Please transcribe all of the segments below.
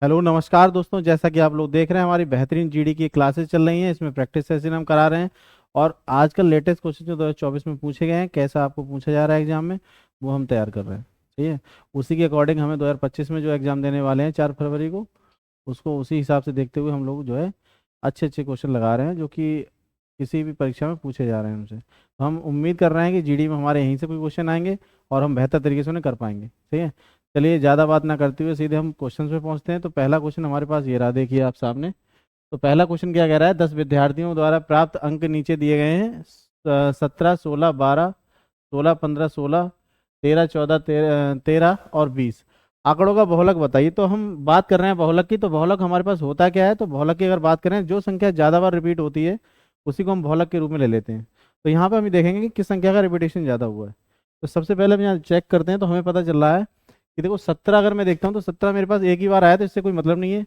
Hello नमस्कार दोस्तों, जैसा कि आप लोग देख रहे हैं हमारी बेहतरीन जीडी की क्लासेस चल रही हैं। इसमें प्रैक्टिस सेशन हम करा रहे हैं और आजकल लेटेस्ट क्वेश्चन जो 2024 में पूछे गए हैं, कैसा आपको पूछा जा रहा है एग्जाम में, वो हम तैयार कर रहे हैं। ठीक है, उसी के अकॉर्डिंग हमें 2025 में जो एग्जाम देने वाले हैं 4 फरवरी को, उसको उसी हिसाब से देखते हुए हम लोग जो है अच्छे अच्छे क्वेश्चन लगा रहे हैं जो कि किसी भी परीक्षा में पूछे जा रहे हैं हमसे। तो हम उम्मीद कर रहे हैं कि जीडी में हमारे यहीं से कोई क्वेश्चन आएंगे और हम बेहतर तरीके से उन्हें कर पाएंगे। ठीक है, चलिए ज़्यादा बात ना करते हुए सीधे हम क्वेश्चन पे पहुंचते हैं। तो पहला क्वेश्चन हमारे पास ये रहा, देखिए आप सामने। तो पहला क्वेश्चन क्या कह रहा है, 10 विद्यार्थियों द्वारा प्राप्त अंक नीचे दिए गए हैं। 17, 16, 12, 16, 15, 16, 13, 14, 13 और 20 आंकड़ों का बहुलक बताइए। तो हम बात कर रहे हैं बहुलक की। तो बहुलक हमारे पास होता क्या है, तो बहुलक की अगर बात करें, जो संख्या ज़्यादा बार रिपीट होती है उसी को हम बहुलक के रूप में ले लेते हैं। तो यहाँ पे हम देखेंगे कि किस संख्या का रिपीटेशन ज़्यादा हुआ है। तो सबसे पहले हम यहाँ चेक करते हैं, तो हमें पता चल रहा है कि देखो 17 अगर मैं देखता हूँ तो 17 मेरे पास एक ही बार आया, तो इससे कोई मतलब नहीं है।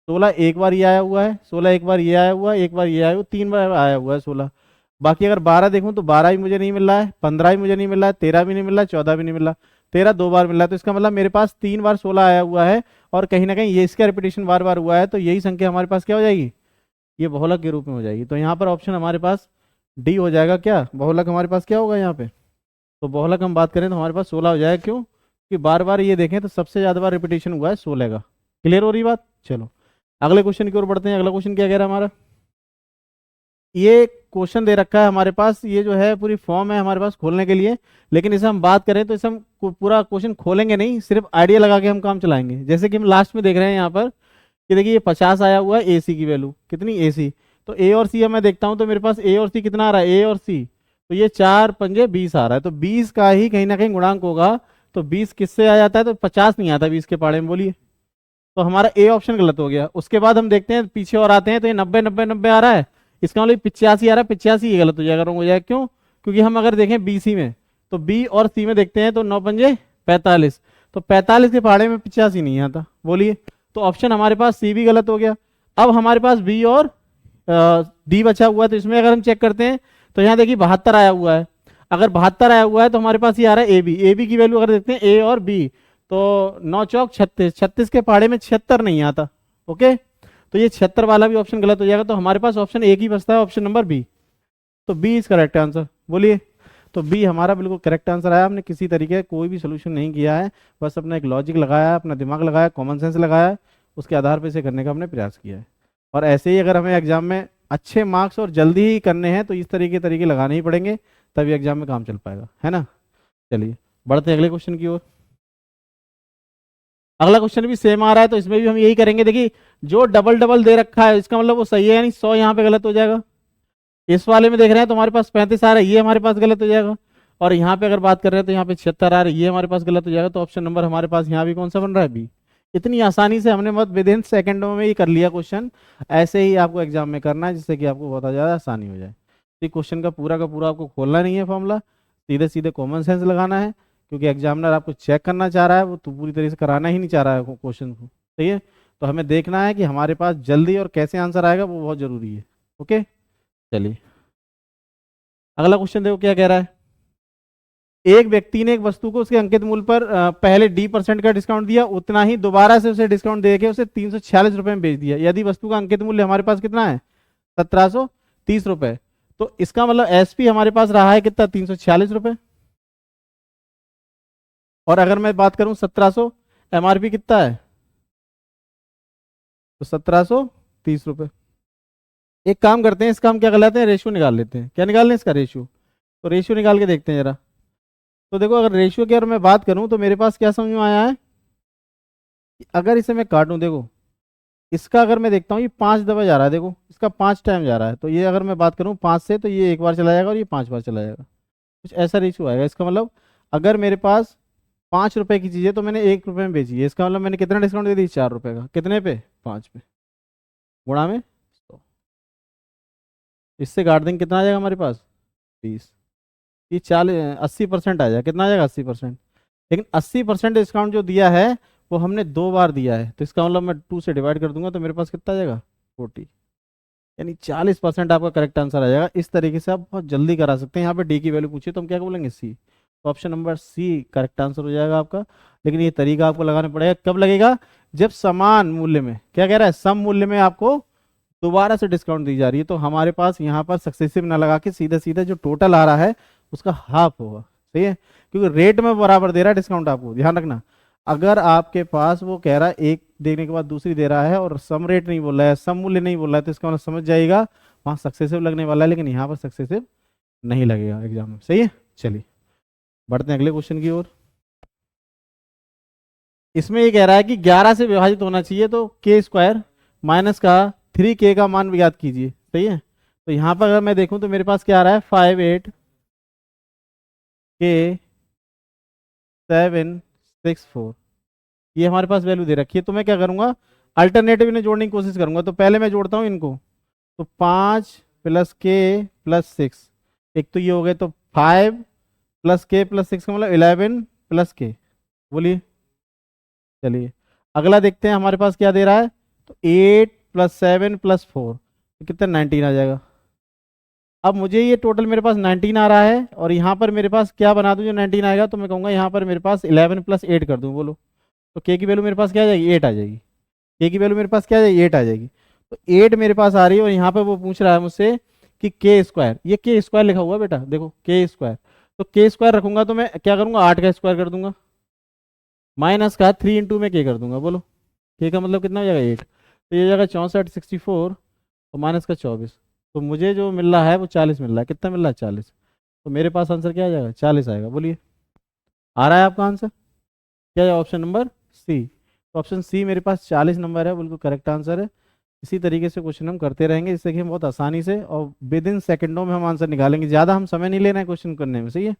16 एक बार ये आया हुआ है, 16 एक बार ये आया हुआ है, एक बार ये आया हुआ, 3 बार आया हुआ है 16। बाकी अगर 12 देखूँ तो 12 भी मुझे नहीं मिल रहा है, 15 भी मुझे नहीं मिल रहा है, 13 भी नहीं मिल रहा है, 14 भी नहीं मिल रहा, 13 2 बार मिल रहा है। तो इसका मतलब मेरे पास 3 बार 16 आया हुआ है और कहीं ना कहीं ये इसका रिपीटेशन बार बार हुआ है। तो यही संख्या हमारे पास क्या हो जाएगी, ये बहुलक के रूप में हो जाएगी। तो यहाँ पर ऑप्शन हमारे पास डी हो जाएगा। क्या बहुलक हमारे पास क्या होगा यहाँ पे, तो बहुलक हम बात करें तो हमारे पास 16 हो जाएगा। क्यों कि बार बार ये देखें तो सबसे ज्यादा बार रिपीटेशन हुआ है 16 का। क्लियर हो रही बात। चलो अगले क्वेश्चन की ओर बढ़ते हैं। अगला क्वेश्चन क्या कह रहा है हमारा, ये क्वेश्चन दे रखा है हमारे पास, ये जो है पूरी फॉर्म है हमारे पास खोलने के लिए, लेकिन इसे हम बात करें तो इसे हम पूरा क्वेश्चन खोलेंगे नहीं, सिर्फ आइडिया लगा के हम काम चलाएंगे। जैसे कि हम लास्ट में देख रहे हैं यहाँ पर कि देखिए ये 50 आया हुआ है, ए सी की वैल्यू कितनी, ए सी। तो ए और सी मैं देखता हूँ तो मेरे पास ए और सी कितना आ रहा है, ए और सी, तो ये 4 पंजे 20 आ रहा है। तो 20 का ही कहीं ना कहीं गुणांक होगा। तो 20 किससे आ जाता है, तो 50 नहीं आता 20 के पाड़े में, बोलिए। तो हमारा ए ऑप्शन गलत हो गया। उसके बाद हम देखते हैं पीछे और आते हैं, तो ये 90 90 90 आ रहा है, इसका मतलब 85 आ रहा है, 85 ये गलत हो जाएगा, रॉन्ग हो जाएगा। क्यों, क्योंकि हम अगर देखें बी सी में, तो बी और सी में देखते हैं तो 9 पंजे 45, तो 45 के पहाड़े में 85 नहीं आता, बोलिए। तो ऑप्शन हमारे पास सी भी गलत हो गया। अब हमारे पास बी और डी बचा हुआ है। तो इसमें अगर हम चेक करते हैं तो यहाँ देखिए 72 आया हुआ है। अगर 72 आया हुआ है तो हमारे पास ये आ रहा है ए बी, ए बी की वैल्यू अगर देखते हैं ए और बी, तो 9 चौक 36, 36 के पहाड़े में 76 नहीं आता। ओके, तो ये 76 वाला भी ऑप्शन गलत हो जाएगा। तो हमारे पास ऑप्शन एक ही बचता है, ऑप्शन नंबर बी। तो बी इज करेक्ट आंसर, बोलिए। तो बी हमारा बिल्कुल करेक्ट आंसर आया। हमने किसी तरीके का कोई भी सोल्यूशन नहीं किया है, बस अपना एक लॉजिक लगाया, अपना दिमाग लगाया, कॉमन सेंस लगाया, उसके आधार पर इसे करने का हमने प्रयास किया है। और ऐसे ही अगर हमें एग्जाम में अच्छे मार्क्स और जल्दी ही करने हैं तो इस तरीके लगाने ही पड़ेंगे, तभी एग्जाम में काम चल पाएगा, है ना। चलिए बढ़ते हैं अगले क्वेश्चन की ओर। अगला क्वेश्चन भी सेम आ रहा है, तो इसमें भी हम यही करेंगे। देखिए जो डबल डबल दे रखा है इसका मतलब वो सही है, यानी 100 यहाँ पे गलत हो जाएगा। इस वाले में देख रहे हैं तो हमारे पास 35 आ रहा है, ये हमारे पास गलत हो जाएगा। और यहाँ पे अगर बात कर रहे हैं तो यहाँ पे 76 आ रहा है, ये हमारे पास गलत हो जाएगा। तो ऑप्शन नंबर हमारे पास यहाँ भी कौन सा बन रहा है, बी। इतनी आसानी से हमने मत विद इन सेकेंडों में ही कर लिया क्वेश्चन। ऐसे ही आपको एग्जाम में करना है जिससे कि आपको बहुत ज़्यादा आसानी हो जाए। तो क्वेश्चन का पूरा आपको खोलना नहीं है फॉर्मूला, सीधे सीधे कॉमन सेंस लगाना है, क्योंकि एग्जामिनर आपको चेक करना चाह रहा है, वो तो पूरी तरीके से कराना ही नहीं चाह रहा है क्वेश्चन को। सही है, तो हमें देखना है कि हमारे पास जल्दी और कैसे आंसर आएगा, वो बहुत जरूरी है। ओके, चलिए अगला क्वेश्चन देखो क्या कह रहा है। एक व्यक्ति ने एक वस्तु को उसके अंकित मूल्य पर पहले D% का डिस्काउंट दिया, उतना ही दोबारा से उसे डिस्काउंट देके उसे 346 रुपए में बेच दिया, यदि वस्तु का अंकित मूल्य हमारे पास कितना है, 1730 रुपए। तो इसका मतलब एसपी हमारे पास रहा है कितना, 346 रुपए। और अगर मैं बात करूं 1700, एमआरपी कितना है, तो 1730 रुपए। एक काम करते हैं, इसका हम क्या कर लेते हैं, रेशियो निकाल लेते हैं। क्या निकाल लें इसका, रेशियो। तो रेशियो निकाल के देखते हैं जरा। तो देखो अगर रेशियो की अगर मैं बात करूं तो मेरे पास क्या समझ में आया है, अगर इसे मैं काटूं, देखो इसका अगर मैं देखता हूँ ये 5 दफा जा रहा है, देखो इसका 5 टाइम जा रहा है। तो ये अगर मैं बात करूँ 5 से, तो ये एक बार चला जाएगा और ये 5 बार चला जाएगा, कुछ ऐसा रेशियो आएगा। इसका मतलब अगर मेरे पास 5 रुपए की चीज़ है तो मैंने 1 रुपए में बेची है, इसका मतलब मैंने कितना डिस्काउंट दे दी, 4 रुपए का। कितने पे, 5 पे, गुणा में 100। इससे काट देंगे, कितना आ जाएगा हमारे पास, 20। ये 80% आ जाएगा। कितना आ जाएगा, 80%। लेकिन 80% डिस्काउंट जो दिया है वो हमने 2 बार दिया है, तो इसका मतलब मैं 2 से डिवाइड कर दूंगा तो मेरे पास कितना आ जाएगा, 40। यानी 40% आपका करेक्ट आंसर आ जाएगा। इस तरीके से आप बहुत जल्दी करा सकते हैं। यहाँ पे डी की वैल्यू पूछिए तो हम क्या बोलेंगे, सी। तो option number C correct answer हो जाएगा आपका। लेकिन ये तरीका आपको लगाना पड़ेगा, कब लगेगा, जब समान मूल्य में, क्या कह रहा है, सम मूल्य में आपको दोबारा से डिस्काउंट दी जा रही है, तो हमारे पास यहाँ पर सक्सेसिव ना लगा के सीधा सीधा जो टोटल आ रहा है उसका हाफ होगा। सही है, क्योंकि रेट में बराबर दे रहा है डिस्काउंट, आपको ध्यान रखना। अगर आपके पास वो कह रहा है एक देने के बाद दूसरी दे रहा है और सम रेट नहीं बोल रहा है, सम मूल्य नहीं बोल रहा है, तो इसका मतलब समझ जाएगा वहाँ सक्सेसिव लगने वाला है, लेकिन यहाँ पर सक्सेसिव नहीं लगेगा एग्जाम में। सही है, चलिए बढ़ते हैं अगले क्वेश्चन की ओर। इसमें ये कह रहा है कि 11 से विभाजित होना चाहिए, तो के स्क्वायर माइनस का 3k का मान ज्ञात कीजिए। सही है, तो यहाँ पर अगर मैं देखूं तो मेरे पास क्या आ रहा है, 58k764, ये हमारे पास वैल्यू दे रखी है। तो मैं क्या करूंगा, अल्टरनेटिव इन्हें जोड़ने की कोशिश करूंगा। तो पहले मैं जोड़ता हूँ इनको, तो 5 + k + 6, एक तो ये हो गए, तो 5 + k + 6 का मतलब 11 + k। बोलिए, चलिए अगला देखते हैं हमारे पास क्या दे रहा है, तो 8 + 7 + 4, तो कितना 19 आ जाएगा। अब मुझे ये टोटल मेरे पास 19 आ रहा है, और यहाँ पर मेरे पास क्या बना दूं जो 19 आएगा, तो मैं कहूँगा यहाँ पर मेरे पास 11 + 8 कर दूं। बोलो, तो के की वैल्यू मेरे पास क्या आ जाएगी, 8 आ जाएगी। के की वैल्यू मेरे पास क्या आ जाएगी, 8 आ जाएगी। तो 8 मेरे पास आ रही है, और यहाँ पर वो पूछ रहा है मुझसे कि के स्क्वायर, ये के स्क्वायर लिखा हुआ है बेटा, देखो के स्क्वायर, तो के स्क्वायर रखूंगा तो मैं क्या करूंगा, 8 का स्क्वायर कर दूंगा, माइनस का 3 × में के कर दूंगा। बोलो, के का मतलब कितना हो जाएगा, 8, तो ये हो जाएगा 64 64, और माइनस का 24, तो मुझे जो मिल रहा है वो 40 मिल रहा है। कितना मिल रहा है, 40, तो मेरे पास आंसर क्या आ जाएगा, 40 आएगा। बोलिए, आ रहा है आपका आंसर, क्या है ऑप्शन नंबर सी। तो ऑप्शन सी मेरे पास 40 नंबर है, बिल्कुल करेक्ट आंसर है। इसी तरीके से क्वेश्चन हम करते रहेंगे, जिससे कि हम बहुत आसानी से और विद इन सेकेंडों में हम आंसर निकालेंगे। ज़्यादा हम समय नहीं लेना है क्वेश्चन करने में। सही है,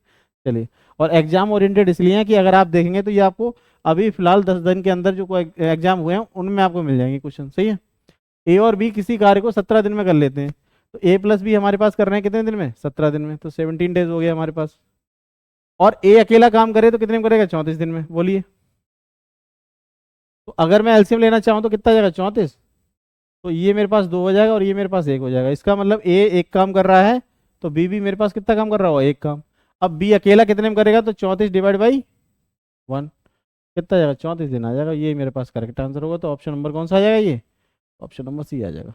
चलिए। और एग्जाम ओरिएंटेड इसलिए है कि अगर आप देखेंगे तो ये आपको अभी फिलहाल 10 दिन के अंदर जो कोई एग्जाम हुए हैं उनमें आपको मिल जाएंगे क्वेश्चन। सही है, ए और बी किसी कार्य को 17 दिन में कर लेते हैं, तो ए प्लस बी हमारे पास कर रहे हैं कितने दिन में, 17 दिन में, तो 17 डेज हो गया हमारे पास। और ए अकेला काम करे तो कितने में करेगा, 34 दिन में। बोलिए, तो अगर मैं एलसीएम लेना चाहूँ तो कितना जाएगा, 34, तो ये मेरे पास 2 हो जाएगा और ये मेरे पास 1 हो जाएगा। इसका मतलब ए एक काम कर रहा है, तो बी भी मेरे पास कितना काम कर रहा होगा, एक काम। अब बी अकेला कितने में करेगा, तो 34 ÷ 1, कितना जाएगा, 34 दिन आ जाएगा। ये मेरे पास करेक्ट आंसर होगा। तो ऑप्शन नंबर कौन सा आ जाएगा, ये ऑप्शन नंबर सी आ जाएगा।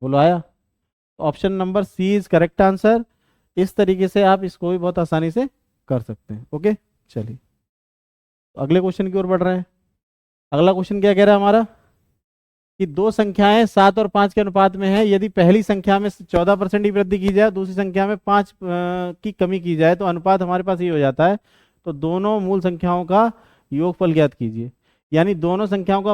बोलो, आया। Option number C is correct answer. इस तरीके से आप इसको भी बहुत आसानी से कर सकते हैं। ओके, चलिए तो अगले क्वेश्चन की ओर बढ़ रहे हैं। अगला क्वेश्चन क्या कह रहा है हमारा, कि दो संख्याएं 7 और 5 के अनुपात में है, यदि पहली संख्या में 14% की वृद्धि की जाए, दूसरी संख्या में 5 की कमी की जाए, तो अनुपात हमारे पास ये हो जाता है। तो दोनों मूल संख्याओं का योगफल ज्ञात कीजिए। यानी दोनों संख्याओं का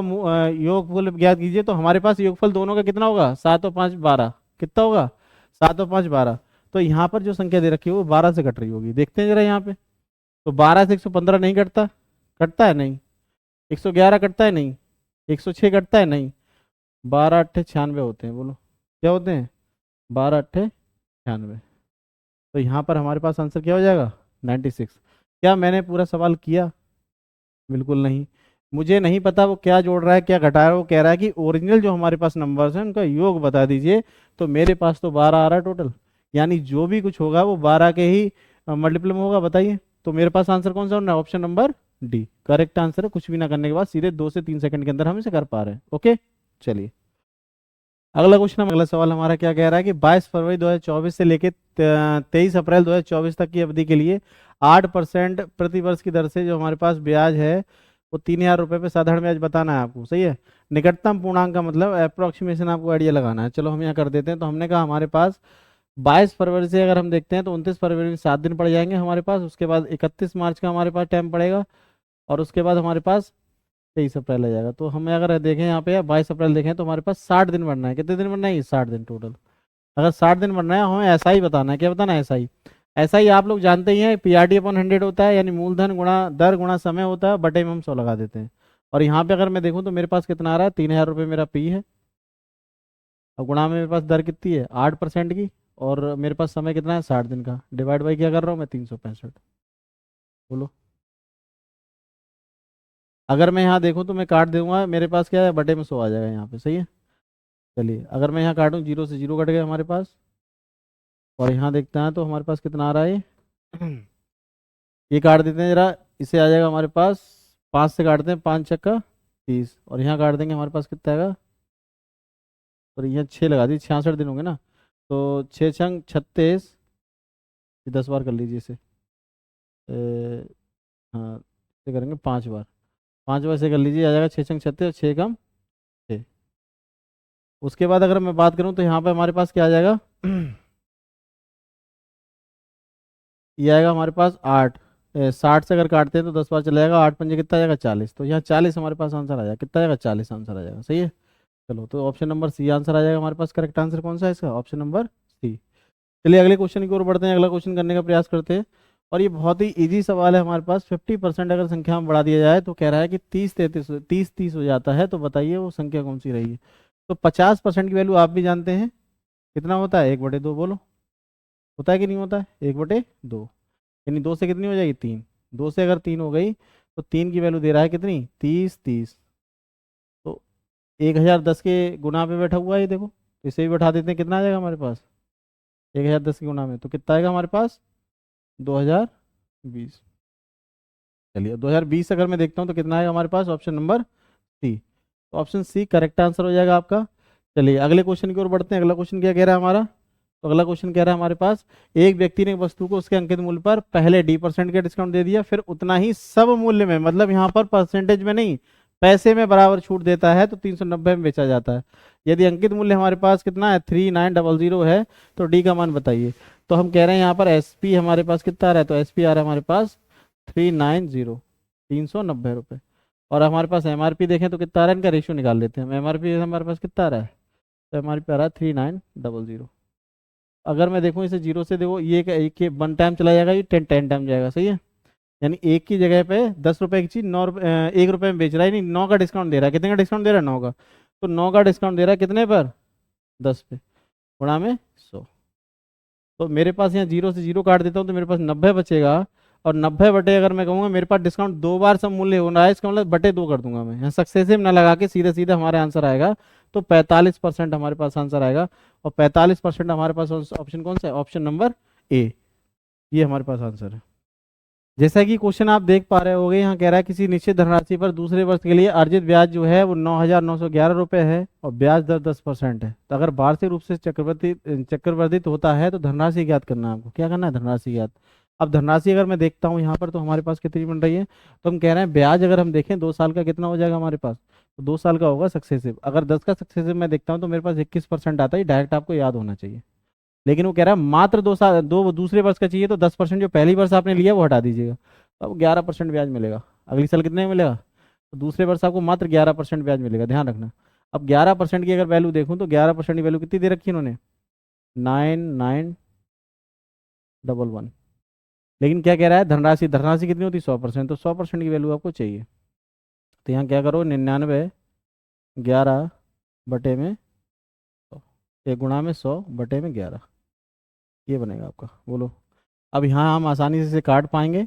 योगफल ज्ञात कीजिए, तो हमारे पास योगफल दोनों का कितना होगा, 7 और 5 12, कितना होगा, 7 और 5 12। तो यहाँ पर जो संख्या दे रखी है वो 12 से कट रही होगी, देखते हैं जरा यहाँ पे। तो 12 से 115 नहीं कटता, कटता है नहीं, 111 कटता है नहीं, 106 कटता है नहीं, 12 अट्ठे 96 होते हैं। बोलो, क्या होते हैं, 12 अट्ठे 96। तो यहाँ पर हमारे पास आंसर क्या हो जाएगा, 96। क्या मैंने पूरा सवाल किया, बिल्कुल नहीं। मुझे नहीं पता वो क्या जोड़ रहा है क्या घटा रहा है। वो कह रहा है कि ओरिजिनल जो हमारे पास नंबर्स हैं उनका योग बता दीजिए। तो मेरे पास तो 12 आ रहा है टोटल, यानी जो भी कुछ होगा वो 12 के ही मल्टीपल में होगा। बताइए, तो मेरे पास आंसर कौन सा होना है, option number D correct answer है। कुछ भी ना करने के बाद सीधे 2 से 3 सेकंड के अंदर हम इसे कर पा रहे हैं। ओके, चलिए अगला क्वेश्चन, अगला सवाल हमारा क्या कह रहा है कि 22 फरवरी 2024 से लेकर 23 अप्रैल 2024 तक की अवधि के लिए 8% प्रति वर्ष की दर से जो हमारे पास ब्याज है वो 3000 रुपये पे साधारण ब्याज बताना है आपको। सही है, निकटतम पूर्णांक का मतलब अप्रोक्सीमेशन आपको आइडिया लगाना है। चलो हम यहाँ कर देते हैं। तो हमने कहा हमारे पास 22 फरवरी से अगर हम देखते हैं तो 29 फरवरी में 7 दिन पड़ जाएंगे हमारे पास। उसके बाद 31 मार्च का हमारे पास टाइम पड़ेगा, और उसके बाद हमारे पास 23 अप्रैल आ जाएगा। तो हमें अगर देखें यहाँ पे 22 अप्रैल देखें तो हमारे पास 60 दिन बनना है। कितने दिन बनना है, 60 दिन टोटल। अगर 60 दिन बनना है हमें ऐसा ही बताना है। क्या बताना है, ऐसा ही। ऐसा ही आप लोग जानते ही हैं, PRT/100 होता है, यानी मूलधन गुणा दर गुणा समय होता है, बटे में हम 100 लगा देते हैं। और यहाँ पे अगर मैं देखूँ तो मेरे पास कितना आ रहा है, 3000 रुपये मेरा पी है, और गुणा में मेरे पास दर कितनी है, 8% की, और मेरे पास समय कितना है, 60 दिन का। डिवाइड बाई क्या कर रहा हूँ मैं, 365। बोलो, अगर मैं यहाँ देखूँ तो मैं काट दूंगा, मेरे पास क्या है, बटे में 100 आ जाएगा यहाँ पे। सही है, चलिए अगर मैं यहाँ काटूँ, 0 से 0 कट गया हमारे पास, और यहाँ देखते हैं तो हमारे पास कितना आ रहा है ये काट देते हैं जरा, इसे आ जाएगा हमारे पास, 5 से काटते हैं, 5 छक्का 30 और यहाँ काट देंगे, हमारे पास कितना आएगा, और यहाँ 6 लगा दी, 66 दिन होंगे ना। तो 6 छंग 36, ये 10 बार कर लीजिए इसे। हाँ, इसे करेंगे 5 बार, 5 बार से कर लीजिए, आ जाएगा 6 छंग 36 और 6 कम 6। उसके बाद अगर मैं बात करूँ तो यहाँ पे हमारे पास क्या आ जाएगा ये आएगा हमारे पास 8। 60 से अगर काटते हैं तो 10 बार चला जाएगा, 8 पंजे कितना आ जाएगा 40, तो यहाँ 40 हमारे पास आंसर आ जाएगा, कितना आएगा 40 आंसर आ जाएगा, सही है। चलो, तो ऑप्शन नंबर सी आंसर आ जाएगा हमारे पास। करेक्ट आंसर कौन सा है इसका, ऑप्शन नंबर सी। चलिए अगले क्वेश्चन की ओर बढ़ते हैं, अगला क्वेश्चन करने का प्रयास करते हैं। और ये बहुत ही इजी सवाल है हमारे पास। 50% अगर संख्या में बढ़ा दिया जाए तो कह रहा है कि 30 30 हो जाता है, तो बताइए वो संख्या कौन सी रही है। तो 50% की वैल्यू आप भी जानते हैं, कितना होता है, 1/2, बोलो होता है कि नहीं होता है, 1/2। यानी 2 से कितनी हो जाएगी, 3। 2 से अगर 3 हो गई तो 3 की वैल्यू दे रहा है कितनी, 30 30। तो 1010 के गुना पे बैठा हुआ है ये, देखो, तो इसे भी बैठा देते हैं, कितना आ जाएगा हमारे पास, 1010 के गुना में, तो कितना आएगा हमारे पास, 2020। चलिए 2020 अगर मैं देखता हूँ तो कितना आएगा हमारे पास, ऑप्शन नंबर सी। तो ऑप्शन सी करेक्ट आंसर हो जाएगा आपका। चलिए अगले क्वेश्चन की ओर बढ़ते हैं। अगला क्वेश्चन क्या कह रहा है हमारा, तो अगला क्वेश्चन कह रहा है हमारे पास, एक व्यक्ति ने एक वस्तु को उसके अंकित मूल्य पर पहले D% का डिस्काउंट दे दिया, फिर उतना ही सब मूल्य में, मतलब यहाँ पर परसेंटेज में नहीं, पैसे में बराबर छूट देता है, तो 390 में बेचा जाता है। यदि अंकित मूल्य हमारे पास कितना है, 3900 है, तो डी का मान बताइए। तो हम कह रहे हैं यहाँ पर SP हमारे पास कितना आ रहा है, तो SP आ रहा है हमारे पास 390, 390 रुपये। और हमारे पास MRP देखें तो कितना आ रहा है, इनका रेशियो निकाल लेते हैं हम। MRP हमारे पास कितना आ रहा है, तो MRP आ रहा है 3900। अगर मैं देखूं इसे जीरो से, देखो ये एक के 1 टाइम चला जाएगा, ये 10 टाइम जाएगा, सही है। यानी एक की जगह पे 10 रुपए की चीज 1 रुपए में बेच रहा है, नहीं 9 का डिस्काउंट दे रहा है। कितने का डिस्काउंट दे रहा है, 9 का। तो 9 का डिस्काउंट दे रहा है कितने पर, 10 पे, गुणा में 100। तो मेरे पास यहाँ जीरो से जीरो काट देता हूँ तो मेरे पास 90 बचेगा। और 90 बटे, अगर मैं कहूँगा मेरे पास डिस्काउंट 2 बार सब मूल्य हो रहा है, इसका मतलब बटे 2 कर दूंगा मैं यहाँ, सक्सेसिव ना लगा के सीधे सीधे हमारे आंसर आएगा। तो 45% हमारे पास आंसर आएगा। और 45% हमारे पास ऑप्शन कौन सा है, ऑप्शन नंबर ए, ये हमारे पास आंसर है। जैसा कि क्वेश्चन आप देख पा रहे होंगे, यहाँ कह रहा है किसी निश्चित धनराशि पर दूसरे वर्ष के लिए अर्जित ब्याज जो है वो 9,911 रुपये है, और ब्याज दर 10% है। तो अगर वार्षिक रूप से चक्रवर्धित होता है तो धनराशि ज्ञात करना है आपको। क्या करना है, धनराशि ज्ञात। अब धनराशि अगर मैं देखता हूँ यहाँ पर, तो हमारे पास कितनी बन रही है, तो हम कह रहे हैं ब्याज अगर हम देखें 2 साल का कितना हो जाएगा हमारे पास, तो 2 साल का होगा सक्सेसिव। अगर 10 का सक्सेसिव मैं देखता हूँ तो मेरे पास 21% आता है, डायरेक्ट आपको याद होना चाहिए। लेकिन वो कह रहा है मात्र 2 साल, दो दूसरे वर्ष का चाहिए, तो 10% जो पहली वर्ष आपने लिया वो हटा दीजिएगा, तो अब 11% ब्याज मिलेगा। अगली साल कितने में मिलेगा, तो दूसरे वर्ष आपको मात्र 11% ब्याज मिलेगा, ध्यान रखना। अब 11% की अगर वैल्यू देखूँ तो 11% की वैल्यू कितनी दे रखी है इन्होंने, 9911। लेकिन क्या कह रहा है, धनराशि, धनराशि कितनी होती है, 100%, तो 100% की वैल्यू आपको चाहिए। तो यहाँ क्या करो, 99 11 बटे में 100, एक गुणा में 100 बटे में 11, ये बनेगा आपका, बोलो। अब यहाँ हम आसानी से इसे काट पाएंगे।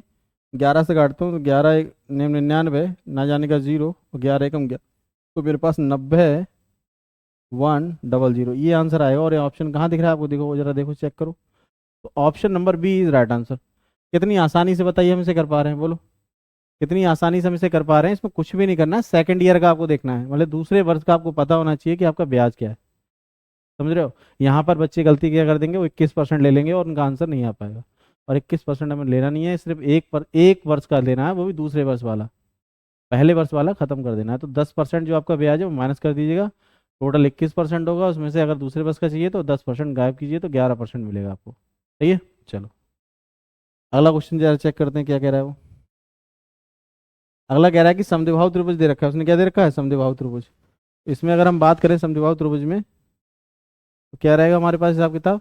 11 से काटता हूँ तो 11 एक 99, ना जाने का जीरो, और 11 एकम 11, तो मेरे पास 90,100, ये आंसर आएगा। और ये ऑप्शन कहाँ दिख रहा है आपको, देखो जरा, देखो चेक करो। तो option number B is right answer. कितनी आसानी से बताइए हम इसे कर पा रहे हैं, बोलो कितनी आसानी से हम इसे कर पा रहे हैं। इसमें कुछ भी नहीं करना है, सेकंड ईयर का आपको देखना है, मतलब दूसरे वर्ष का आपको पता होना चाहिए कि आपका ब्याज क्या है, समझ रहे हो। यहाँ पर बच्चे गलती क्या कर देंगे, वो 21% ले लेंगे और उनका आंसर नहीं आ पाएगा। और 21% हमें लेना नहीं है, सिर्फ एक वर्ष का लेना है, वो भी दूसरे वर्ष वाला, पहले वर्ष वाला खत्म कर देना है। तो 10% जो आपका ब्याज है वो माइनस कर दीजिएगा, टोटल 21% होगा। उसमें से अगर दूसरे वर्ष का चाहिए तो 10% गायब कीजिए, तो 11% मिलेगा आपको, सही है। चलो अगला क्वेश्चन जरा चेक करते हैं क्या कह रहा है वो। अगला कह रहा है कि समद्विबाहु त्रिभुज दे रखा है, उसने क्या दे रखा है, समद्विबाहु त्रिभुज। इसमें अगर हम बात करें समद्विबाहु त्रिभुज में, तो क्या रहेगा हमारे पास हिसाब किताब।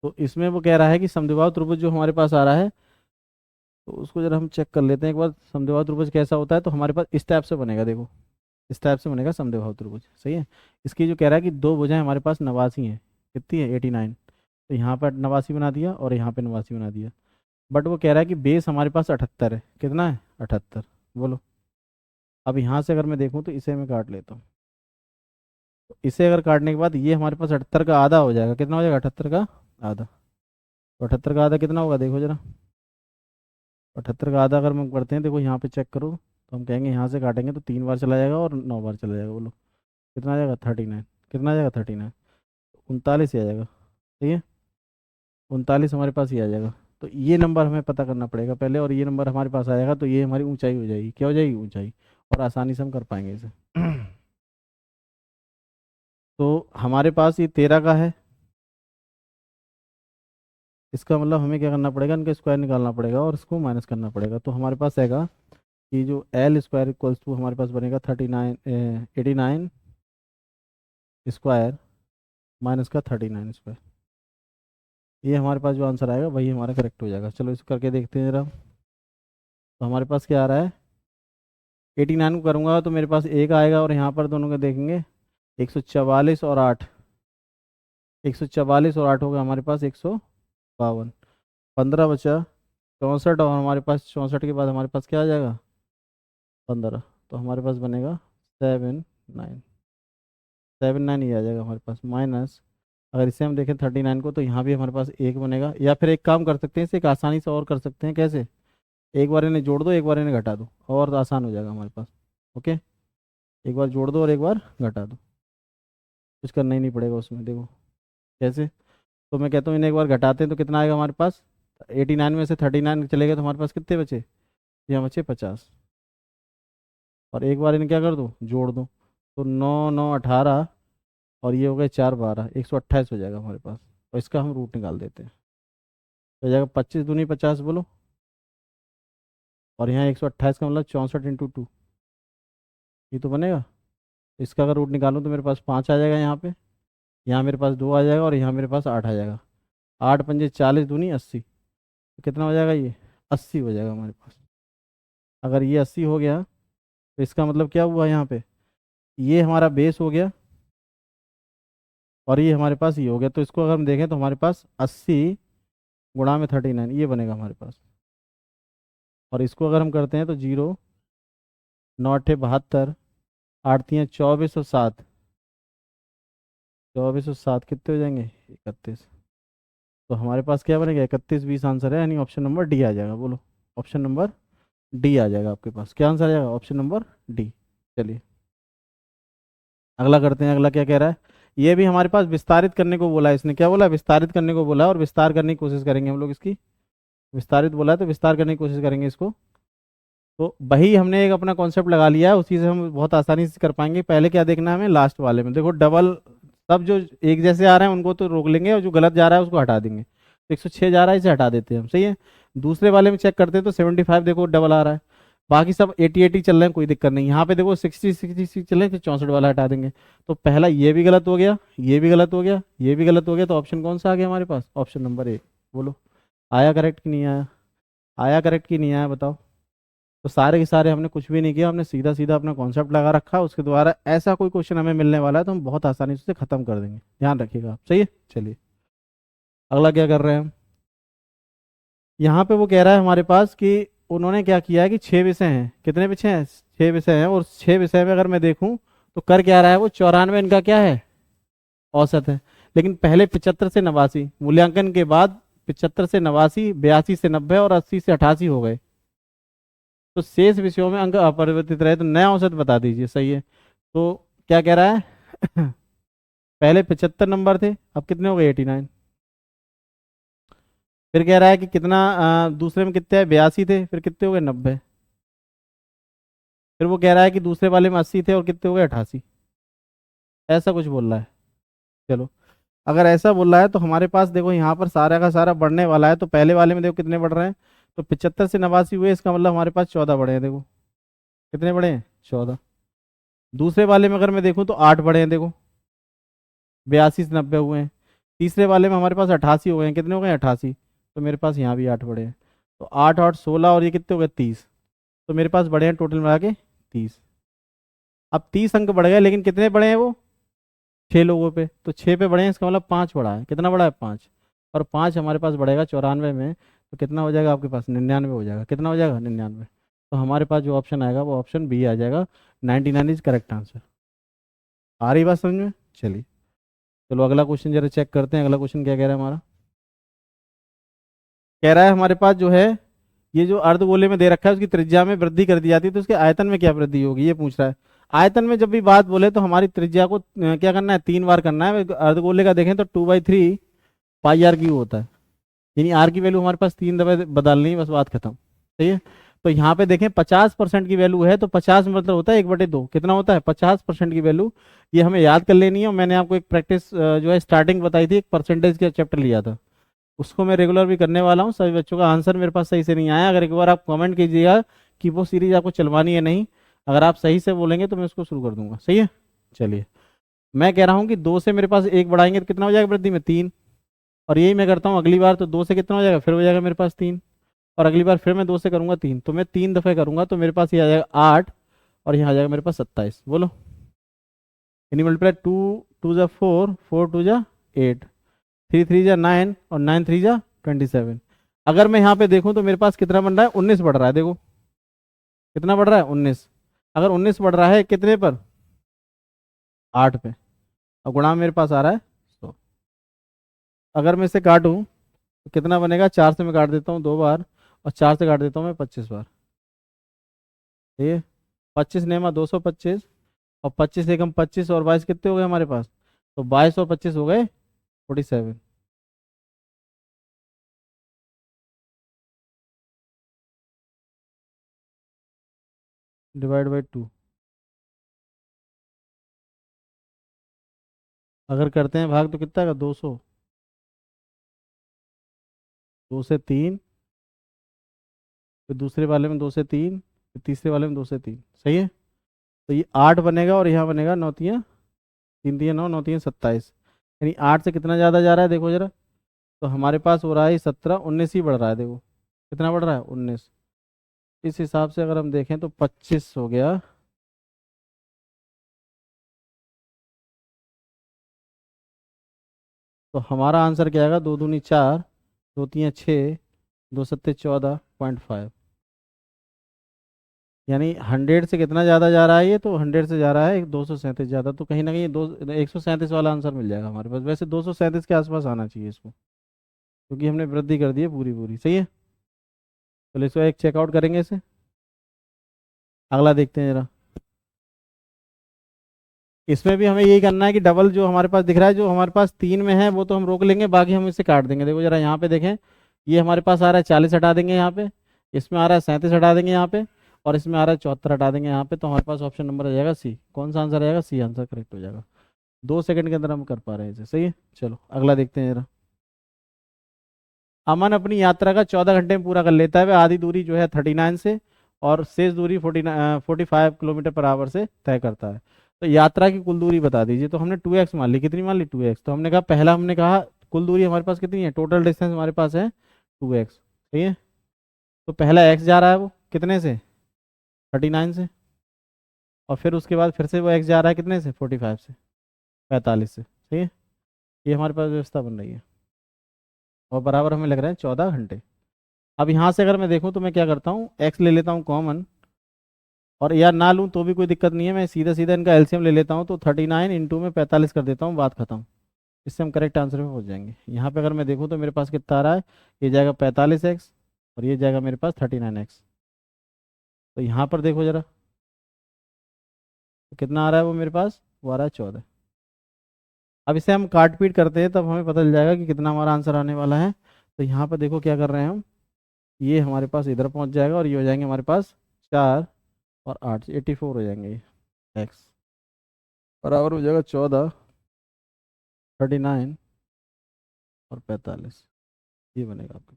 तो इसमें वो कह रहा है कि समद्विबाहु त्रिभुज जो हमारे पास आ रहा है, तो उसको जरा हम चेक कर लेते हैं एक बार, समद्विबाहु त्रिभुज कैसा होता है। तो हमारे पास इस टाइप से बनेगा, देखो इस टाइप से बनेगा समद्विबाहु त्रिभुज, सही है। इसकी जो कह रहा है कि दो भुजाएं हमारे पास 89 हैं, कितनी है, 89। तो यहाँ पर 89 बना दिया और यहाँ पे 89 बना दिया। बट वो कह रहा है कि बेस हमारे पास 78 है, कितना है, 78, बोलो। अब यहाँ से अगर मैं देखूँ तो इसे मैं काट लेता हूँ। तो इसे अगर काटने के बाद ये हमारे पास 78 का आधा हो जाएगा, कितना हो जाएगा, 78 का आधा। तो 78 का आधा कितना होगा, देखो जरा, 78 का आधा अगर हम करते हैं, देखो यहाँ पे चेक करो, तो हम कहेंगे यहाँ से काटेंगे तो 3 बार चला जाएगा और 9 बार चला जाएगा। बोलो कितना आ जाएगा? 39। कितना आ जाएगा? 39। 39 ही आ जाएगा। ठीक है, 39 हमारे पास ही आ जाएगा। तो ये नंबर हमें पता करना पड़ेगा पहले, और ये नंबर हमारे पास आएगा तो ये हमारी ऊंचाई हो जाएगी। क्या हो जाएगी? ऊंचाई। और आसानी से हम कर पाएंगे इसे। तो हमारे पास ये 13 का है। इसका मतलब हमें क्या करना पड़ेगा? इनका स्क्वायर निकालना पड़ेगा और इसको माइनस करना पड़ेगा। तो हमारे पास आएगा कि जो एल स्क्वायर इक्वल्स टू हमारे पास बनेगा 89 माइनस का 39 स्क्वायर। ये हमारे पास जो आंसर आएगा वही हमारा करेक्ट हो जाएगा। चलो इसको करके देखते हैं जरा। तो हमारे पास क्या आ रहा है? 89 को करूँगा तो मेरे पास एक आएगा, और यहाँ पर दोनों का देखेंगे 144 और 8। 144 और 8 होगा हमारे पास 152। 15 बचा 64, और हमारे पास 64 के बाद हमारे पास क्या आ जाएगा? 15। तो हमारे पास बनेगा 79। 79 ही आ जाएगा हमारे पास। माइनस, अगर इसे हम देखें 39 को, तो यहाँ भी हमारे पास एक बनेगा। या फिर एक काम कर सकते हैं, इसे एक आसानी से और कर सकते हैं। कैसे? एक बार इन्हें जोड़ दो, एक बार इन्हें घटा दो, और आसान हो जाएगा हमारे पास। ओके, एक बार जोड़ दो और एक बार घटा दो। कुछ करना ही नहीं पड़ेगा उसमें। देखो कैसे। तो मैं कहता हूँ इन्हें एक बार घटाते हैं तो कितना आएगा हमारे पास? 89 में से 39 चलेगा तो हमारे पास कितने बचे? यहाँ बचे 50। और एक बार इन्हें क्या कर दो? जोड़ दो। तो 9 9 18, और ये हो गए 4 12, 128 हो जाएगा हमारे पास। और इसका हम रूट निकाल देते हैं। तो हो जाएगा 25 दूनी 50, बोलो। और यहाँ 128 का मतलब 64 × 2, ये तो बनेगा। इसका अगर रूट निकालूँ तो मेरे पास 5 आ जाएगा यहाँ पे। यहाँ मेरे पास 2 आ जाएगा, और यहाँ मेरे पास 8 आ जाएगा। 8 पंजे 40 दूनी 80। तो कितना हो जाएगा? ये 80 हो जाएगा हमारे पास। अगर ये 80 हो गया तो इसका मतलब क्या हुआ? यहाँ पे ये हमारा बेस हो गया, और ये हमारे पास ये हो गया। तो इसको अगर हम देखें तो हमारे पास 80 गुणा में 39 ये बनेगा हमारे पास। और इसको अगर हम करते हैं तो 0 9 8 72, 8 3 24 और 7, 24 और 7 कितने हो जाएंगे? 31। तो हमारे पास क्या बनेगा? 31 20 आंसर है, यानी ऑप्शन नंबर डी आ जाएगा। बोलो ऑप्शन नंबर डी आ जाएगा आपके पास। क्या आंसर आ जाएगा? Option number D. चलिए अगला करते हैं। अगला क्या कह रहा है? ये भी हमारे पास विस्तारित करने को बोला है। इसने क्या बोला? विस्तारित करने को बोला है, और विस्तार करने की कोशिश करेंगे हम लोग इसकी। विस्तारित बोला है तो विस्तार करने की कोशिश करेंगे इसको। तो वही हमने एक अपना कॉन्सेप्ट लगा लिया है, उसी से हम बहुत आसानी से कर पाएंगे। पहले क्या देखना है हमें? लास्ट वाले में देखो, डबल सब जो एक जैसे आ रहे हैं उनको तो रोक लेंगे, और जो गलत जा रहा है उसको हटा देंगे। तो 106 जा रहा है, इसे हटा देते हैं हम। सही है। दूसरे वाले में चेक करते हैं तो 75 देखो डबल आ रहा है। बाकी सब 80 80 चल रहे हैं, कोई दिक्कत नहीं। यहाँ पे देखो 60 66 चल रहे हैं, तो 64 वाला हटा देंगे। तो पहला ये भी गलत हो गया, ये भी गलत हो गया, ये भी गलत हो गया। तो ऑप्शन कौन सा आ गया हमारे पास? Option number A. बोलो आया करेक्ट कि नहीं आया? आया करेक्ट कि नहीं आया? बताओ। तो सारे के सारे हमने कुछ भी नहीं किया, हमने सीधा सीधा अपना कॉन्सेप्ट लगा रखा। उसके द्वारा ऐसा कोई क्वेश्चन हमें मिलने वाला है तो हम बहुत आसानी से उसे खत्म कर देंगे। ध्यान रखिएगा आप। सही है। चलिए अगला क्या कर रहे हैं हम? यहाँ पे वो कह रहा है हमारे पास कि उन्होंने क्या किया है कि 6 विषय हैं। कितने विषय हैं? 6 विषय हैं। और 6 विषय में अगर मैं देखूं तो कर क्या रहा है वो? 94 इनका क्या है? औसत है। लेकिन पहले 75 से 89 मूल्यांकन के बाद 75 से 89, 82 से 90 और 80 से 88 हो गए। तो शेष विषयों में अंक अपरिवर्तित रहे, तो नया औसत बता दीजिए। सही है। तो क्या कह रहा है? पहले 75 नंबर थे, अब कितने हो गए? 89। फिर कह रहा है कि कितना दूसरे में कितने? 82 थे, फिर कितने हो गए? 90। फिर वो कह रहा है कि दूसरे वाले में 80 थे और कितने हो गए? 88। ऐसा कुछ बोल रहा है। चलो अगर ऐसा बोल रहा है तो हमारे पास देखो यहाँ पर सारा का सारा बढ़ने वाला है। तो पहले वाले में देखो कितने बढ़ रहे हैं। तो 75 से 89 हुए, इसका मतलब हमारे पास 14 बढ़े हैं। देखो कितने बढ़े हैं? 14। दूसरे वाले में अगर मैं देखूँ तो 8 बढ़े हैं। देखो 82 से 90 हुए हैं। तीसरे वाले में हमारे पास 88 हो गए हैं। कितने हो गए? 88। तो मेरे पास यहाँ भी 8 बढ़े हैं। तो 8 8 16, और ये कितने हो गए? 30। तो मेरे पास बढ़े हैं टोटल मिला के 30। अब 30 अंक बढ़ गए, लेकिन कितने बढ़े हैं वो? 6 लोगों पे। तो 6 पे बढ़े हैं, इसका मतलब 5 बढ़ा है। कितना बढ़ा है? 5। और 5 हमारे पास बढ़ेगा 94 में, तो कितना हो जाएगा आपके पास? 99 हो जाएगा। कितना हो जाएगा? 99। तो हमारे पास जो ऑप्शन आएगा वो ऑप्शन बी आ जाएगा। 99 इज करेक्ट आंसर। आ रही बात समझ में? चलिए चलो अगला क्वेश्चन जरा चेक करते हैं। अगला क्वेश्चन क्या कह रहा है हमारा? कह रहा है हमारे पास जो है ये जो अर्धगोले में दे रखा है उसकी त्रिज्या में वृद्धि कर दी जाती है, तो उसके आयतन में क्या वृद्धि होगी ये पूछ रहा है। आयतन में जब भी बात बोले तो हमारी त्रिज्या को क्या करना है, 3 बार करना है। अर्धगोले का देखें तो 2/3 पाई r क्यूब होता है, यानी आर की वैल्यू हमारे पास 3 दफे बदलनी है, बस बात खत्म। सही है। तो यहाँ पे देखें 50% की वैल्यू है, तो 50 मतलब होता है 1/2, कितना होता है 50% की वैल्यू। ये हमें याद कर लेनी है। और मैंने आपको एक प्रैक्टिस जो है स्टार्टिंग बताई थी, एक परसेंटेज का चैप्टर लिया था, उसको मैं रेगुलर भी करने वाला हूँ। सभी बच्चों का आंसर मेरे पास सही से नहीं आया, अगर एक बार आप कमेंट कीजिएगा कि वो सीरीज आपको चलवानी है नहीं, अगर आप सही से बोलेंगे तो मैं उसको शुरू कर दूंगा। सही है। चलिए, मैं कह रहा हूँ कि 2 से मेरे पास 1 बढ़ाएंगे तो कितना हो जाएगा वृद्धि में, 3। और यही मैं करता हूँ अगली बार, तो 2 से कितना हो जाएगा, फिर हो जाएगा मेरे पास 3। और अगली बार फिर मैं 2 से करूंगा 3, तो मैं 3 दफे करूंगा, तो मेरे पास ये आ जाएगा 8, और यहाँ आ जाएगा मेरे पास 27। बोलो, यानी मल्टीप्लाई 2 2 जा 4, 4 2 जा 8, 3 3 जा 9, और 9 3 जा 27। अगर मैं यहाँ पे देखूँ तो मेरे पास कितना बन रहा है, 19 बढ़ रहा है। देखो कितना बढ़ रहा है, 19। अगर 19 बढ़ रहा है कितने पर, 8 पे, और गुणा मेरे पास आ रहा है 100। अगर मैं इसे काटूं तो कितना बनेगा, 4 से मैं काट देता हूँ 2 बार, और 4 से काट देता हूँ मैं 25 बार। ये 25 नेमा 225, और 25 एकम 25, और 22 कितने हो गए हमारे पास, तो 22 और 25 हो गए 47। डिवाइड बाई 2, अगर करते हैं भाग तो कितना का 200, 2 से 3, फिर दूसरे वाले में 2 से 3, फिर तीसरे वाले में 2 से 3। सही है। तो ये 8 बनेगा, और यहाँ बनेगा 9 3 9, 9 3 27, यानी 8 से कितना ज़्यादा जा रहा है देखो जरा, तो हमारे पास हो रहा है 17, 19 ही बढ़ रहा है। देखो कितना बढ़ रहा है, 19। इस हिसाब से अगर हम देखें तो 25 हो गया, तो हमारा आंसर क्या आएगा, 2 दूनी 4, 2 3 6, 2 7 14.5। यानी 100 से कितना ज़्यादा जा रहा है ये, तो 100 से जा रहा है 237 ज़्यादा, तो कहीं ना कहीं 137 वाला आंसर मिल जाएगा हमारे पास। वैसे 237 के आसपास आना चाहिए इसको, क्योंकि हमने वृद्धि कर दी है पूरी पूरी। सही है। चलो इसको एक चेकआउट करेंगे इसे, अगला देखते हैं जरा। इसमें भी हमें यही करना है कि डबल जो हमारे पास दिख रहा है, जो हमारे पास 3 में है वो तो हम रोक लेंगे, बाकी हम इसे काट देंगे। देखो जरा यहाँ पे देखें, ये हमारे पास आ रहा है 40, हटा देंगे यहाँ पे। इसमें आ रहा है 37, हटा देंगे यहाँ पे। और इसमें आ रहा है 74, हटा देंगे यहाँ पे। तो हमारे पास ऑप्शन नंबर आ जाएगा सी। कौन सा आंसर आएगा, सी आंसर करेक्ट हो जाएगा। 2 सेकंड के अंदर हम कर पा रहे हैं इसे। सही है। चलो अगला देखते हैं जरा। अमन अपनी यात्रा का 14 घंटे में पूरा कर लेता है। वह आधी दूरी जो है 39 से, और शेष दूरी 45 किलोमीटर पर आवर से तय करता है। तो यात्रा की कुल दूरी बता दीजिए। तो हमने 2x मान ली, कितनी मान ली, 2x। तो हमने कहा पहला, हमने कहा कुल दूरी हमारे पास कितनी है, टोटल डिस्टेंस हमारे पास है 2x। सही है। तो पहला x जा रहा है वो कितने से, 39 से, और फिर उसके बाद फिर से वो x जा रहा है कितने से, 45 से। सही है। ये हमारे पास व्यवस्था बन रही है, और बराबर हमें लग रहा है 14 घंटे। अब यहाँ से अगर मैं देखूँ तो मैं क्या करता हूँ, x ले लेता हूँ कॉमन, और यार ना लूँ तो भी कोई दिक्कत नहीं है, मैं सीधा सीधा इनका एलसीएम ले लेता हूँ। तो 39 इंटू में 45 कर देता हूँ, बात खत्म। इससे हम करेक्ट आंसर पे पहुँच जाएंगे। यहाँ पे अगर मैं देखूँ तो मेरे पास कितना आ रहा है, ये जाएगा 45x, और ये जाएगा मेरे पास 39x। तो यहाँ पर देखो जरा, तो कितना आ रहा है वो मेरे पास, वो आ रहा है 14। अब इसे हम काट पीट करते हैं, तब हमें पता चल जाएगा कि कितना हमारा आंसर आने वाला है। तो यहाँ पर देखो क्या कर रहे हैं हम, ये हमारे पास इधर पहुँच जाएगा, और ये हो जाएंगे हमारे पास 4 और 8, 84 हो जाएंगे ये। एक्स बराबर हो जाएगा 14, 39 और 45। ये बनेगा आपका।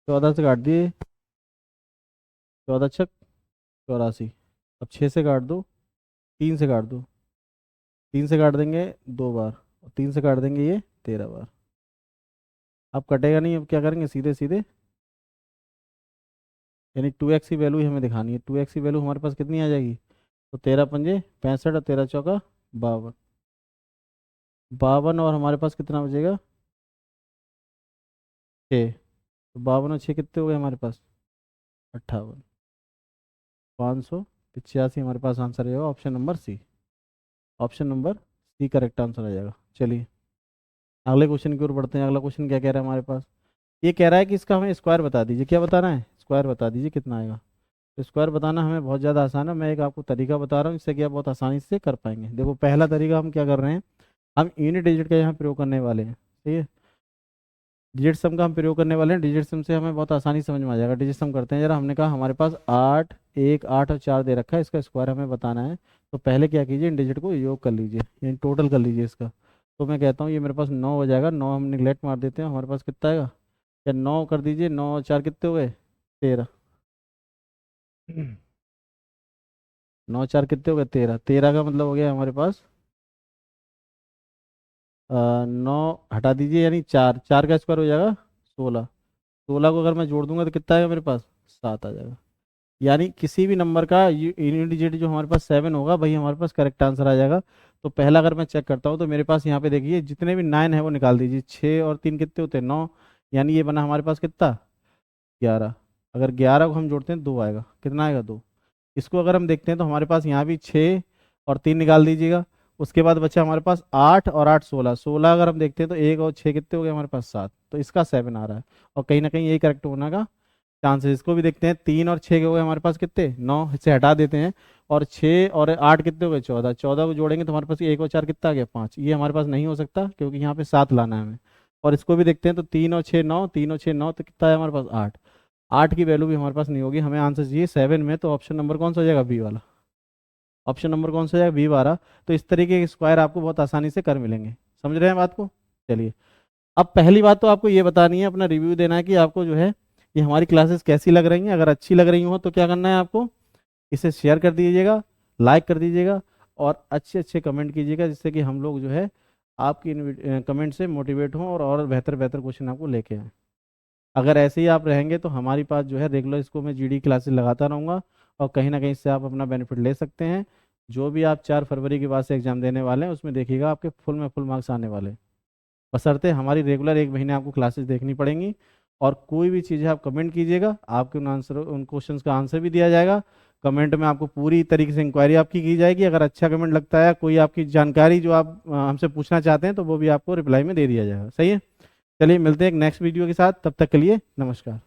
14 से काट दिए, 14 छक 84। अब 6 से काट दो, 3 से काट दो, 3 से काट देंगे 2 बार, और 3 से काट देंगे ये 13 बार। अब कटेगा नहीं, अब क्या करेंगे, सीधे सीधे, यानी 2x की वैल्यू ही हमें दिखानी है। 2x की वैल्यू हमारे पास कितनी आ जाएगी, तो 13 पंजे 65, और 13 चौका 52। 52, और हमारे पास कितना बचेगा, 6। तो 52 और 6 कितने हो गए हमारे पास, 58। 585 हमारे पास आंसर आएगा, option number C. Option number C correct answer आ जाएगा। चलिए अगले क्वेश्चन की ओर बढ़ते हैं। अगला क्वेश्चन क्या कह रहा है हमारे पास, ये कह रहा है कि इसका हमें स्क्वायर बता दीजिए। क्या बताना है? स्क्वायर बता दीजिए कितना आएगा। तो स्क्वायर बताना हमें बहुत ज़्यादा आसान है। मैं एक आपको तरीका बता रहा हूँ जिससे कि आप बहुत आसानी से कर पाएंगे। देखो पहला तरीका हम क्या कर रहे हैं, हम यूनिट डिजिट का यहाँ प्रयोग करने वाले हैं। ठीक है, डिजिट सम का हम प्रयोग करने वाले हैं। डिजिट सम से हमें बहुत आसानी समझ में आ जाएगा। डिजिट सम करते हैं जरा। हमने कहा हमारे पास 8, 1, 8 और 4 दे रखा है, इसका स्क्वायर हमें बताना है। तो पहले क्या कीजिए, इन डिजिट को योग कर लीजिए, यानी टोटल कर लीजिए इसका। तो मैं कहता हूँ ये मेरे पास 9 हो जाएगा। 9 हम निगलेक्ट मार देते हैं, हमारे पास कितना आएगा, या 9 कर दीजिए। 9 और 4 कितने हो गए, 13। 9 और 4 कितने हो गए, 13। 13 का मतलब हो गया हमारे पास 9 हटा दीजिए, यानी 4। 4 का स्क्वायर हो जाएगा 16। 16 को अगर मैं जोड़ दूंगा तो कितना आएगा मेरे पास, 7 आ जाएगा। यानी किसी भी नंबर का यूनिट डिजिट जो हमारे पास 7 होगा वही हमारे पास करेक्ट आंसर आ जाएगा। तो पहला अगर मैं चेक करता हूँ तो मेरे पास यहाँ पे देखिए जितने भी 9 है वो निकाल दीजिए। 6 और 3 कितने होते हैं, 9। यानी ये बना हमारे पास कितना, 11। अगर 11 को हम जोड़ते हैं 2 आएगा। कितना आएगा, 2। इसको अगर हम देखते हैं तो हमारे पास यहाँ भी 6 और 3 निकाल दीजिएगा। उसके बाद बचा हमारे पास 8 और 8 16। 16 अगर हम देखते हैं तो 1 और 6 कितने हो गए हमारे पास, 7। तो इसका 7 आ रहा है और कहीं ना कहीं यही करेक्ट होने का चांसेस। इसको भी देखते हैं, 3 और 6 के हो गए हमारे पास कितने, 9। इससे हटा देते हैं। और 6 और 8 कितने हो गए, 14। 14 को जोड़ेंगे तो हमारे पास 1 और 4 कितना आ गया, 5। ये हमारे पास नहीं हो सकता क्योंकि यहाँ पे 7 लाना है हमें। और इसको भी देखते हैं तो 3 और 6 9, 3 और 6 9, तो कितना है हमारे पास, 8। 8 की वैल्यू भी हमारे पास नहीं होगी। हमें आंसर चाहिए 7 में। तो ऑप्शन नंबर कौन सा हो जाएगा, बी वाला। ऑप्शन नंबर कौन सा हो जाएगा, बी वाला। तो इस तरीके के स्क्वायर आपको बहुत आसानी से कर मिलेंगे। समझ रहे हैं बात को? चलिए, अब पहली बात तो आपको ये बतानी है, अपना रिव्यू देना है कि आपको जो है ये हमारी क्लासेस कैसी लग रही हैं। अगर अच्छी लग रही हो तो क्या करना है आपको, इसे शेयर कर दीजिएगा, लाइक कर दीजिएगा और अच्छे अच्छे कमेंट कीजिएगा, जिससे कि हम लोग जो है आपकी कमेंट से मोटिवेट हों और बेहतर बेहतर क्वेश्चन आपको लेके आएँ। अगर ऐसे ही आप रहेंगे तो हमारी पास जो है रेगुलर इसको मैं जीडी क्लासेस लगाता रहूँगा और कहीं ना कहीं इससे आप अपना बेनिफिट ले सकते हैं। जो भी आप 4 फरवरी के बाद से एग्जाम देने वाले हैं उसमें देखिएगा आपके फुल में फुल मार्क्स आने वाले हैं। बशर्ते हमारी रेगुलर 1 महीने आपको क्लासेस देखनी पड़ेंगी। और कोई भी चीज़ है आप कमेंट कीजिएगा, आपके उन आंसर उन क्वेश्चंस का आंसर भी दिया जाएगा। कमेंट में आपको पूरी तरीके से इंक्वायरी आपकी की जाएगी। अगर अच्छा कमेंट लगता है, कोई आपकी जानकारी जो आप हमसे पूछना चाहते हैं तो वो भी आपको रिप्लाई में दे दिया जाएगा। सही है, चलिए मिलते हैं एक नेक्स्ट वीडियो के साथ। तब तक के लिए नमस्कार।